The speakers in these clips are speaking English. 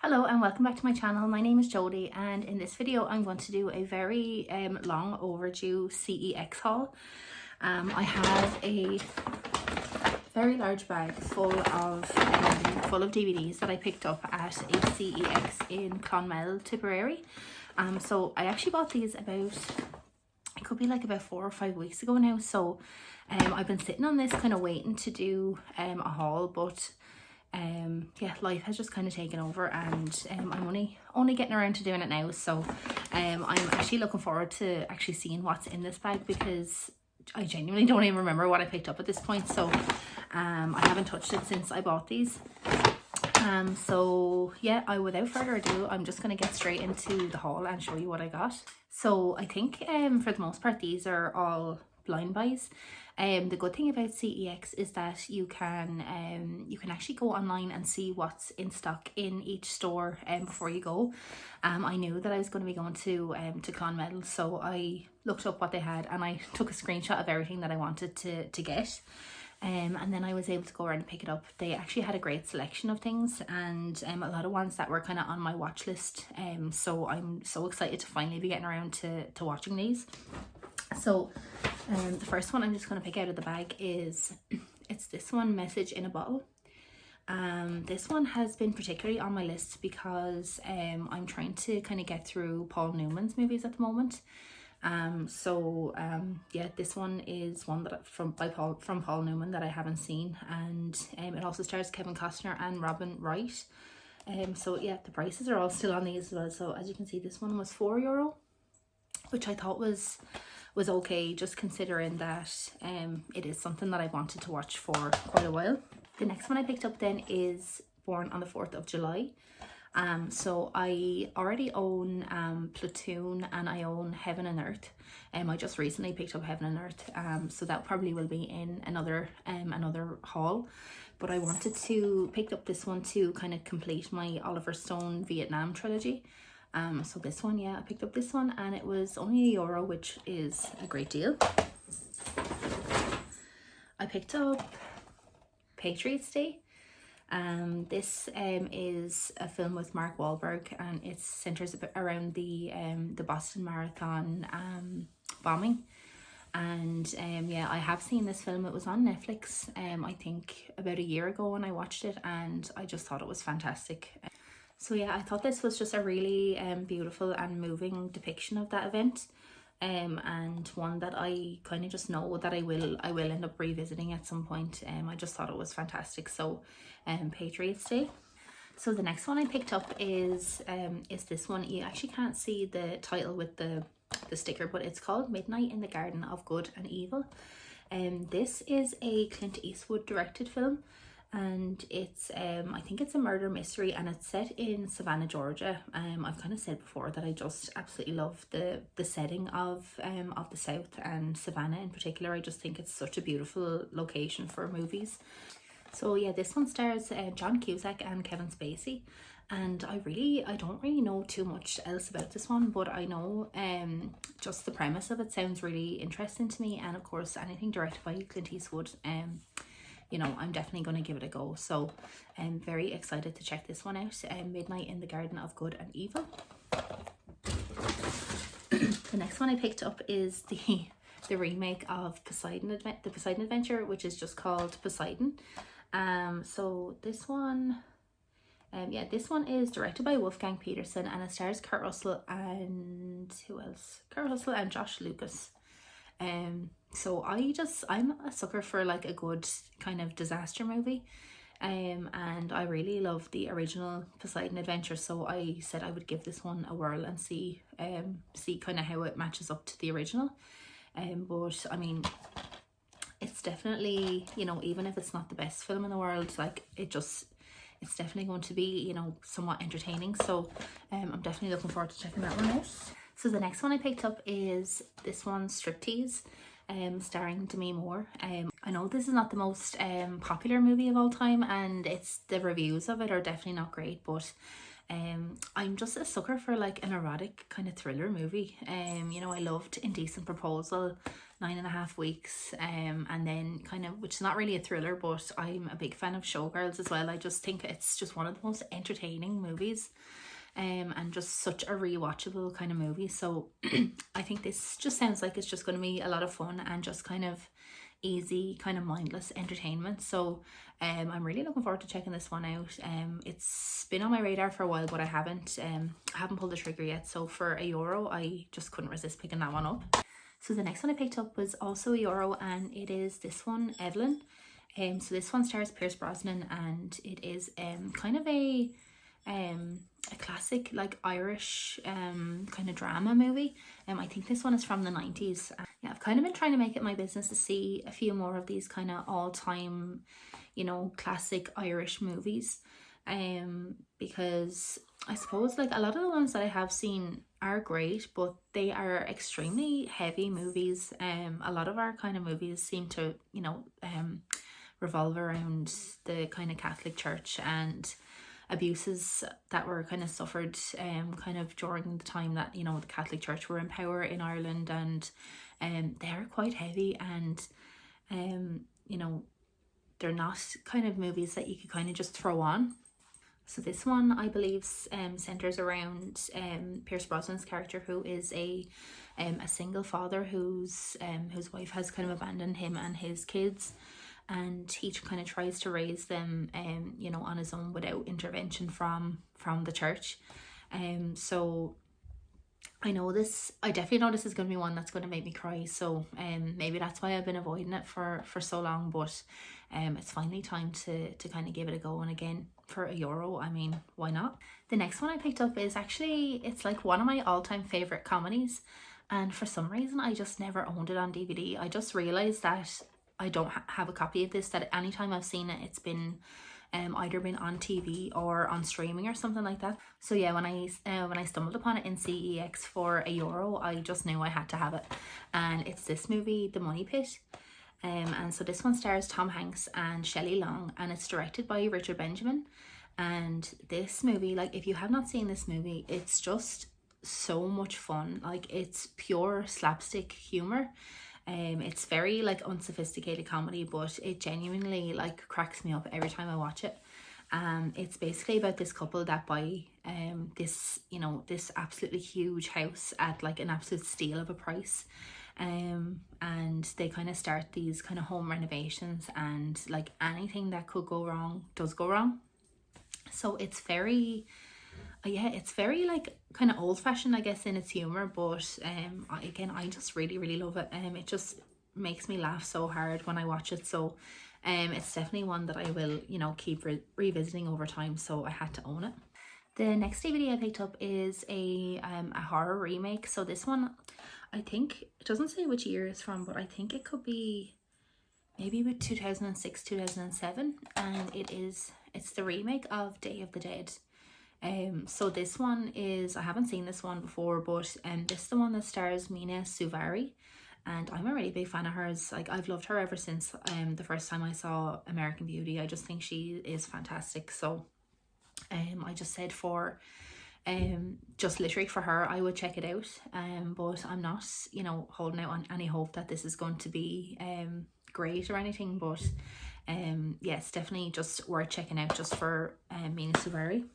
Hello and welcome back to my channel. My name is Jodie, and in this video I'm going to do a very long overdue CEX haul. I have a very large bag full of DVDs that I picked up at a CEX in Clonmel, Tipperary. So I actually bought these about, it could be like about 4 or 5 weeks ago now. So I've been sitting on this kind of waiting to do a haul, but yeah, life has just kind of taken over, and I'm only getting around to doing it now. So I'm actually looking forward to actually seeing what's in this bag, because I genuinely don't even remember what I picked up at this point. So I haven't touched it since I bought these. So yeah, without further ado, I'm just going to get straight into the haul and show you what I got. So I think for the most part these are all blind buys. The good thing about CEX is that you can actually go online and see what's in stock in each store before you go. I knew that I was going to be going to Clonmel, so I looked up what they had and I took a screenshot of everything that I wanted to get. And then I was able to go around and pick it up. They actually had a great selection of things, and a lot of ones that were kind of on my watch list. So I'm so excited to finally be getting around to watching these. So the first one I'm just going to pick out of the bag is, it's this one, Message in a Bottle. This one has been particularly on my list because I'm trying to kind of get through Paul Newman's movies at the moment. Yeah, this one is one that from Paul Newman that I haven't seen, and it also stars Kevin Costner and Robin Wright. So yeah, the prices are all still on these as well. So as you can see, this one was €4, which I thought was okay, just considering that it is something that I wanted to watch for quite a while. The next one I picked up then is Born on the 4th of July. So I already own Platoon, and I own Heaven and Earth. I just recently picked up Heaven and Earth, so that probably will be in another haul. But I wanted to pick up this one to kind of complete my Oliver Stone Vietnam trilogy. So this one, yeah, I picked up this one and it was only €1, which is a great deal. I picked up Patriots Day. This is a film with Mark Wahlberg, and it centers around the Boston Marathon bombing. And yeah, I have seen this film. It was on Netflix I think about a year ago when I watched it, and I just thought it was fantastic. So yeah, I thought this was just a really beautiful and moving depiction of that event, and one that I kind of just know that I will end up revisiting at some point. I just thought it was fantastic. So Patriots Day. So the next one I picked up is this one. You actually can't see the title with the sticker, but it's called Midnight in the Garden of Good and Evil. This is a Clint Eastwood directed film, and it's I think it's a murder mystery, and it's set in Savannah, Georgia. I've kind of said before that I just absolutely love the setting of the South, and Savannah in particular. I just think it's such a beautiful location for movies. So yeah, this one stars John Cusack and Kevin Spacey, and I don't really know too much else about this one, but I know just the premise of it sounds really interesting to me, and of course anything directed by Clint Eastwood, you know, I'm definitely going to give it a go. So I'm very excited to check this one out. Midnight in the Garden of Good and Evil. The next one I picked up is the remake of the Poseidon Adventure, which is just called Poseidon. So this one, yeah, this one is directed by Wolfgang Peterson, and it stars Kurt Russell and who else? Kurt Russell and Josh Lucas. So I'm a sucker for like a good kind of disaster movie, and I really love the original Poseidon Adventure, so I said I would give this one a whirl and see kind of how it matches up to the original. But I mean, it's definitely, you know, even if it's not the best film in the world, like it's definitely going to be, you know, somewhat entertaining. So I'm definitely looking forward to checking that one out. So the next one I picked up is this one, Striptease, starring Demi Moore. I I know this is not the most popular movie of all time, and the reviews of it are definitely not great, but I'm just a sucker for like an erotic kind of thriller movie. You know, I loved Indecent Proposal, 9.5 Weeks, and then kind of, which is not really a thriller, but I'm a big fan of Showgirls as well. I just think it's just one of the most entertaining movies, and just such a rewatchable kind of movie. So I think this just sounds like it's just going to be a lot of fun and just kind of easy, kind of mindless entertainment. So I'm really looking forward to checking this one out. It's been on my radar for a while, but I haven't pulled the trigger yet. So for €1, I just couldn't resist picking that one up. So the next one I picked up was also €1, and it is this one, Evelyn. So this one stars Pierce Brosnan, and it is kind of a classic like Irish kind of drama movie. I think this one is from the 90s. Yeah, I've kind of been trying to make it my business to see a few more of these kind of all-time, you know, classic Irish movies, because I suppose like a lot of the ones that I have seen are great, but they are extremely heavy movies. A lot of our kind of movies seem to, you know, revolve around the kind of Catholic Church and abuses that were kind of suffered kind of during the time that, you know, the Catholic Church were in power in Ireland, and they're quite heavy, and you know, they're not kind of movies that you could kind of just throw on. So this one, I believe, centers around Pierce Brosnan's character, who is a single father whose wife has kind of abandoned him and his kids, and he kind of tries to raise them you know, on his own without intervention from the church. So I definitely know this is going to be one that's going to make me cry, so maybe that's why I've been avoiding it for so long, but it's finally time to kind of give it a go. And again, for €1, I mean, why not? The next one I picked up is actually, it's like one of my all-time favorite comedies, and for some reason I just never owned it on DVD. I just realized that I don't have a copy of this, that anytime I've seen it, it's been either been on TV or on streaming or something like that. So yeah, when I stumbled upon it in CEX for €1, I just knew I had to have it, and it's this movie, The Money Pit. And so this one stars Tom Hanks and Shelley Long, and it's directed by Richard Benjamin. And this movie, like, if you have not seen this movie, it's just so much fun. Like, it's pure slapstick humor. It's very like unsophisticated comedy, but it genuinely like cracks me up every time I watch it. It's basically about this couple that buy this, you know, this absolutely huge house at like an absolute steal of a price. And they kind of start these kind of home renovations, and like anything that could go wrong does go wrong. So it's very it's very like kind of old-fashioned, I guess, in its humor, but again, I just really love it. It just makes me laugh so hard when I watch it. So it's definitely one that I will, you know, keep revisiting over time, so I had to own it. The next DVD I picked up is a horror remake. So this one, I think, it doesn't say which year it's from, but I think it could be maybe about 2006, 2007, and it's the remake of Day of the Dead. So this one is, I haven't seen this one before, but this is the one that stars Mina Suvari, and I'm a really big fan of hers. Like, I've loved her ever since the first time I saw American Beauty. I just think she is fantastic. So I just said for just literally for her, I would check it out, but I'm not, you know, holding out on any hope that this is going to be great or anything, but yes, definitely just worth checking out just for Mina Suvari.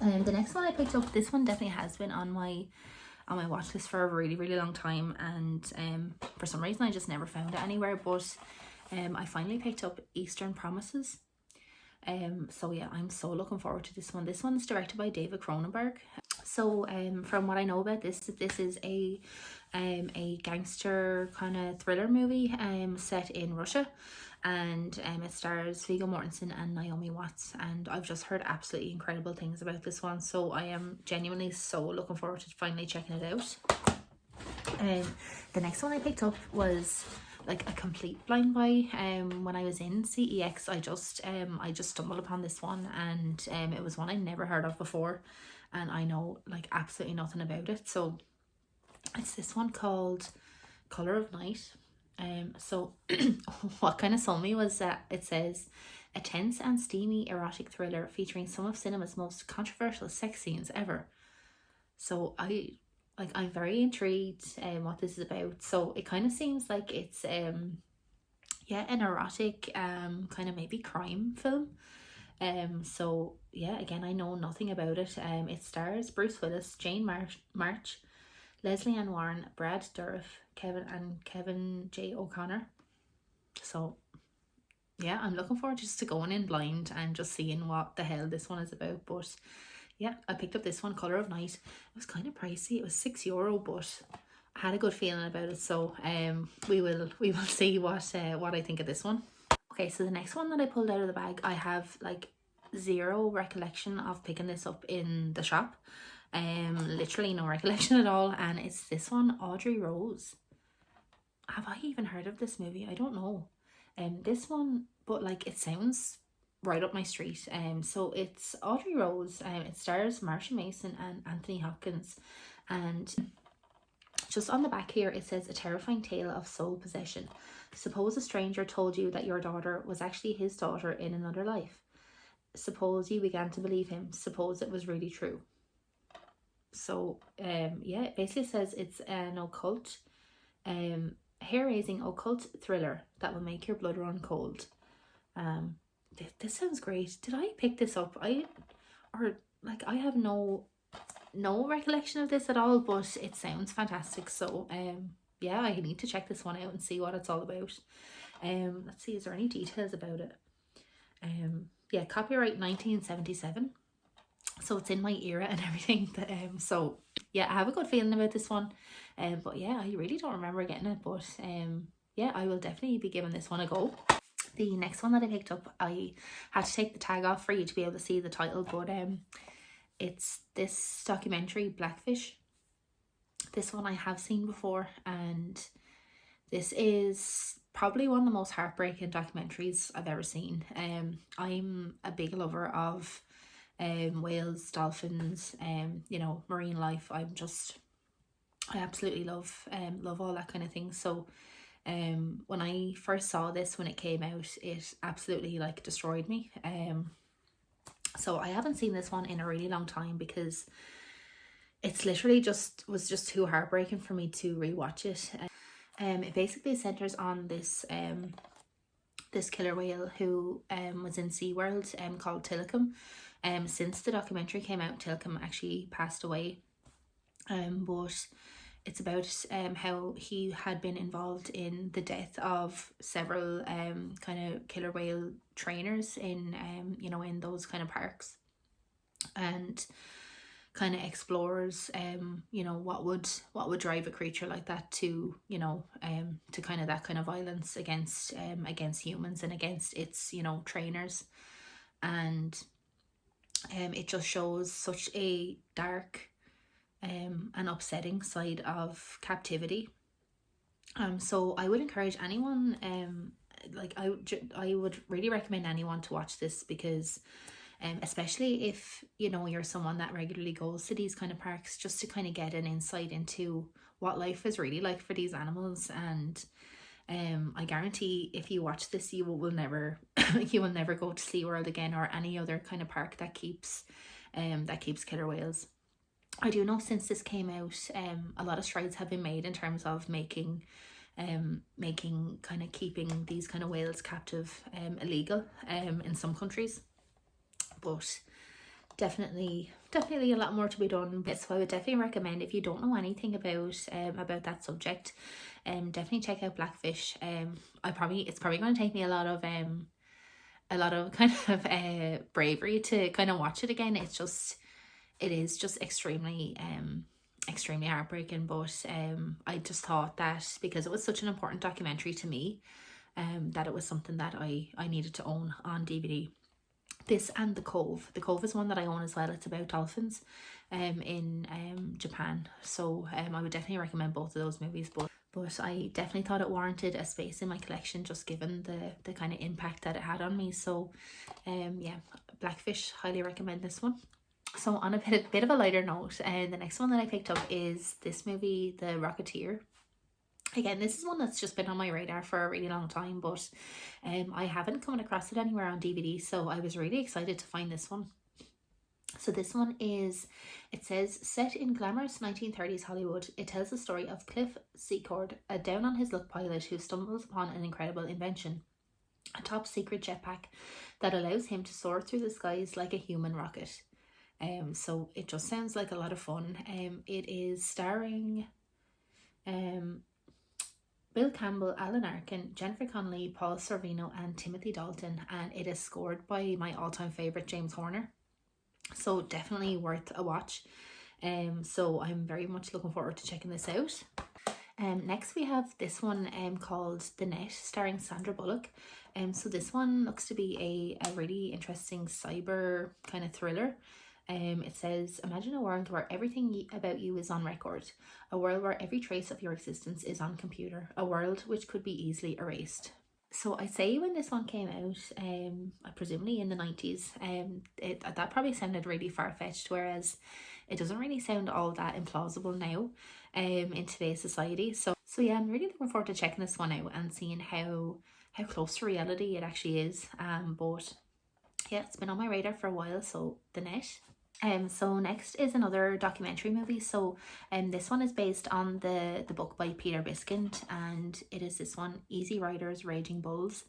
The next one I picked up, this one definitely has been on my watch list for a really long time, and for some reason I just never found it anywhere, but I finally picked up Eastern Promises. So yeah, I'm so looking forward to this one. This one is directed by David Cronenberg. So from what I know about this is a gangster kind of thriller movie set in Russia, and it stars Viggo Mortensen and Naomi Watts, and I've just heard absolutely incredible things about this one, so I am genuinely so looking forward to finally checking it out. The next one I picked up was like a complete blind buy. When I was in CEX, I just stumbled upon this one, and it was one I never heard of before, and I know like absolutely nothing about it. So it's this one called Color of Night, So what kind of sold me was that it says a tense and steamy erotic thriller featuring some of cinema's most controversial sex scenes ever. So I'm very intrigued what this is about. So it kind of seems like it's yeah, an erotic kind of maybe crime film. So yeah, again, I know nothing about it. It stars Bruce Willis, Jane March, Leslie Ann Warren, Brad Dourif, Kevin J. O'Connor. So yeah, I'm looking forward just to going in blind and just seeing what the hell this one is about. But yeah, I picked up this one, Colour of Night. It was kind of pricey. It was €6, but I had a good feeling about it. So we will see what I think of this one. Okay, so the next one that I pulled out of the bag, I have like zero recollection of picking this up in the shop. Literally no recollection at all, and it's this one, Audrey Rose. Have I even heard of this movie? I don't know. This one, but like it sounds right up my street. So it's Audrey Rose. It stars Marsha Mason and Anthony Hopkins, and just on the back here it says a terrifying tale of soul possession. Suppose a stranger told you that your daughter was actually his daughter in another life. Suppose you began to believe him. Suppose it was really true. So yeah, it basically says it's an occult, hair-raising occult thriller that will make your blood run cold. This sounds great. Did I pick this up? I have no recollection of this at all, but it sounds fantastic. So yeah, I need to check this one out and see what it's all about. Let's see, is there any details about it? Yeah, copyright 1977. So it's in my era and everything. So yeah, I have a good feeling about this one. But yeah, I really don't remember getting it. But yeah, I will definitely be giving this one a go. The next one that I picked up, I had to take the tag off for you to be able to see the title, but it's this documentary, Blackfish. This one I have seen before, and this is probably one of the most heartbreaking documentaries I've ever seen. I'm a big lover of whales, dolphins, you know, marine life. I absolutely love all that kind of thing. So when I first saw this, when it came out, it absolutely like destroyed me. So I haven't seen this one in a really long time because it's literally was just too heartbreaking for me to rewatch it. It basically centers on this this killer whale who was in SeaWorld called Tilikum. Since the documentary came out, Tilikum actually passed away. But it's about how he had been involved in the death of several kind of killer whale trainers in you know, in those kind of parks, and kind of explores you know, what would drive a creature like that to, you know, to kind of that kind of violence against humans and against its, you know, trainers. And it just shows such a dark and upsetting side of captivity. So I would encourage anyone, I would really recommend anyone to watch this, because especially if, you know, you're someone that regularly goes to these kind of parks, just to kind of get an insight into what life is really like for these animals. And I guarantee if you watch this, you will never you will never go to SeaWorld again, or any other kind of park that keeps killer whales. I do know since this came out, a lot of strides have been made in terms of making kind of keeping these kind of whales captive illegal in some countries. But definitely a lot more to be done. So I would definitely recommend, if you don't know anything about that subject, definitely check out Blackfish. It's probably going to take me a lot of kind of bravery to kind of watch it again. It is just extremely heartbreaking, but I just thought that because it was such an important documentary to me, that it was something that I needed to own on DVD. This and The Cove. The Cove is one that I own as well. It's about dolphins in Japan. So I would definitely recommend both of those movies, but I definitely thought it warranted a space in my collection, just given the kind of impact that it had on me. So yeah, Blackfish, highly recommend this one. So on a bit of a lighter note, the next one that I picked up is this movie, The Rocketeer. Again, this is one that's just been on my radar for a really long time, but I haven't come across it anywhere on DVD, so I was really excited to find this one. So this one is, it says, set in glamorous 1930s Hollywood, it tells the story of Cliff Secord, a down-on-his-luck pilot who stumbles upon an incredible invention, a top-secret jetpack that allows him to soar through the skies like a human rocket. So it just sounds like a lot of fun. It is starring Bill Campbell, Alan Arkin, Jennifer Connelly, Paul Sorvino, and Timothy Dalton, and it is scored by my all-time favourite James Horner. So definitely worth a watch. So I'm very much looking forward to checking this out. Next we have this one called The Net, starring Sandra Bullock. So this one looks to be a really interesting cyber kind of thriller. It says, imagine a world where everything about you is on record, a world where every trace of your existence is on computer, a world which could be easily erased. So I say when this one came out, presumably in the 90s, that probably sounded really far-fetched, whereas it doesn't really sound all that implausible now in today's society. So yeah, I'm really looking forward to checking this one out and seeing how close to reality it actually is. But yeah, it's been on my radar for a while, so The Net. So next is another documentary movie. So this one is based on the book by Peter Biskind, and it is this one, Easy Riders, Raging Bulls.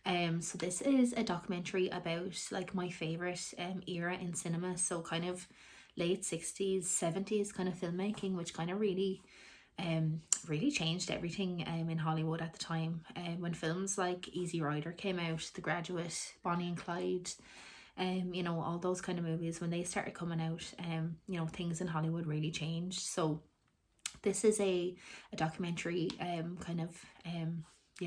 So this is a documentary about like my favorite era in cinema, so kind of late 60s 70s kind of filmmaking, which kind of really changed everything in Hollywood at the time. When films like Easy Rider came out, The Graduate, Bonnie and Clyde, you know, all those kind of movies, when they started coming out, you know, things in Hollywood really changed. So this is a documentary kind of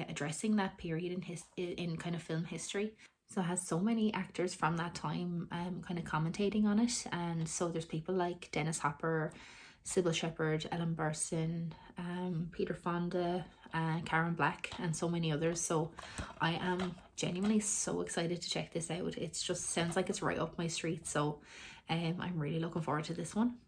addressing that period in kind of film history. So it has so many actors from that time kind of commentating on it. And so there's people like Dennis Hopper, Sybil Shepherd, Ellen Burstyn, Peter Fonda, Karen Black, and so many others. So I am genuinely so excited to check this out. It just sounds like it's right up my street. So I'm really looking forward to this one.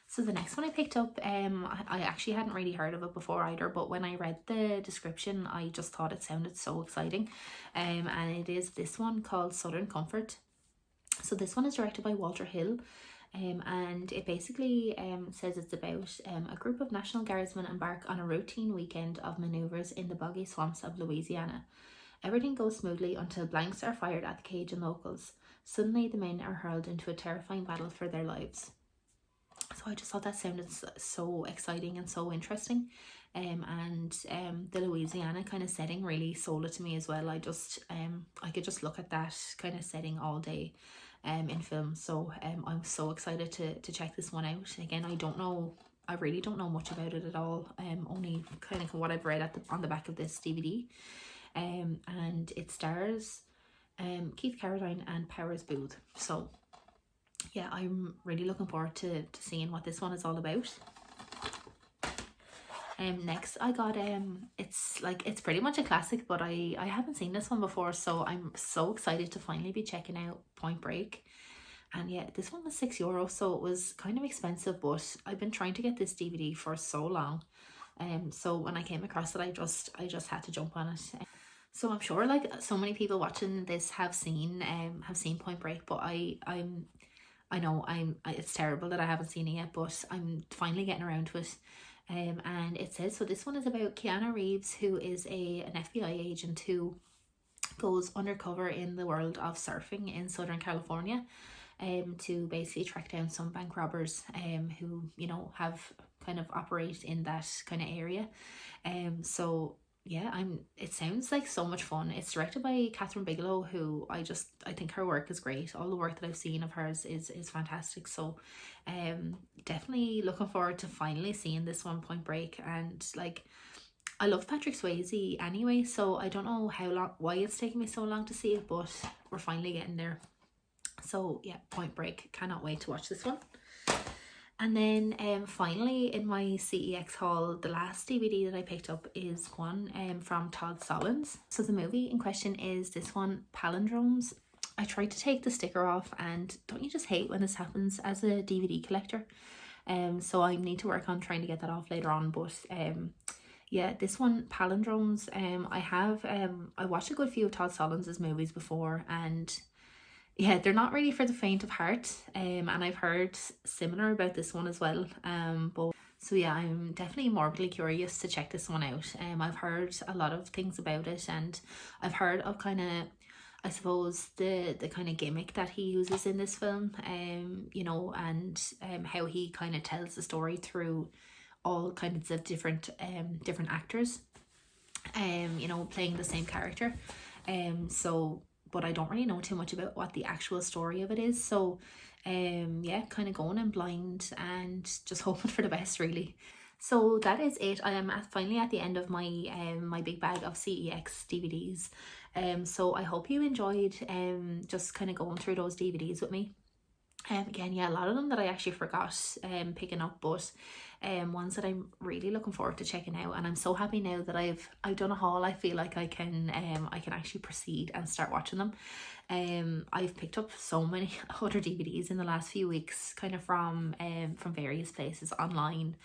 So the next one I picked up, I actually hadn't really heard of it before either, but when I read the description, I just thought it sounded so exciting. And it is this one called Southern Comfort. So this one is directed by Walter Hill. And it basically says it's about a group of National Guardsmen embark on a routine weekend of manoeuvres in the boggy swamps of Louisiana. Everything goes smoothly until blanks are fired at the Cajun locals. Suddenly the men are hurled into a terrifying battle for their lives. So I just thought that sounded so exciting and so interesting. And the Louisiana kind of setting really sold it to me as well. I could just look at that kind of setting all day in film. So I'm so excited to check this one out. Again, I really don't know much about it at all. Only kind of what I've read on the back of this DVD. And it stars Keith Carradine and Powers Booth. So yeah, I'm really looking forward to seeing what this one is all about. Next I got it's pretty much a classic, but I haven't seen this one before, so I'm so excited to finally be checking out Point Break. And yeah, this one was €6, so it was kind of expensive, but I've been trying to get this DVD for so long. So when I came across it, I just had to jump on it. So I'm sure like so many people watching this have seen Point Break, but I know it's terrible that I haven't seen it yet, but I'm finally getting around to it. And it says, so this one is about Keanu Reeves, who is an FBI agent who goes undercover in the world of surfing in Southern California, to basically track down some bank robbers who, you know, have kind of operate in that kind of area. So yeah, it sounds like so much fun. It's directed by Catherine Bigelow, who I think her work is great. All the work that I've seen of hers is fantastic. So definitely looking forward to finally seeing this one, Point Break. And like, I love Patrick Swayze anyway, so I don't know why it's taking me so long to see it, but we're finally getting there. So yeah, Point Break, cannot wait to watch this one. And then finally in my CEX haul, the last DVD that I picked up is one from Todd Solondz. So the movie in question is this one, Palindromes. I tried to take the sticker off, and don't you just hate when this happens as a DVD collector? So I need to work on trying to get that off later on, but Yeah, this one, Palindromes, I watched a good few of Todd Solondz's movies before, and yeah, they're not really for the faint of heart. And I've heard similar about this one as well. But so yeah, I'm definitely morbidly curious to check this one out. I've heard a lot of things about it, and I've heard of kind of, I suppose, the kind of gimmick that he uses in this film. You know, and how he kind of tells the story through all kinds of different actors, you know, playing the same character. So but I don't really know too much about what the actual story of it is. So yeah, kind of going in blind and just hoping for the best, really. So that is it. I am finally at the end of my my big bag of CEX DVDs. So I hope you enjoyed just kind of going through those DVDs with me. Again, yeah, a lot of them that I actually forgot picking up, but ones that I'm really looking forward to checking out, and I'm so happy now that I've done a haul. I feel like I can actually proceed and start watching them. I've picked up so many other DVDs in the last few weeks, kind of from various places online,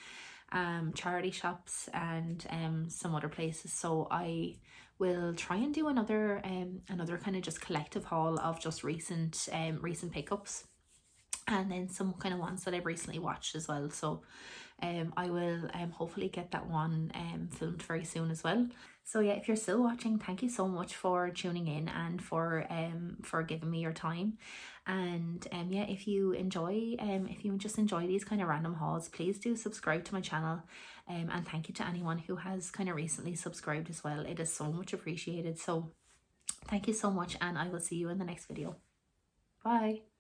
charity shops, and some other places. So I will try and do another kind of just collective haul of just recent pickups, and then some kind of ones that I've recently watched as well. So I will hopefully get that one filmed very soon as well. So yeah, if you're still watching, thank you so much for tuning in and for giving me your time. And yeah, if you just enjoy these kind of random hauls, please do subscribe to my channel. And thank you to anyone who has kind of recently subscribed as well. It is so much appreciated. So thank you so much, and I will see you in the next video. Bye.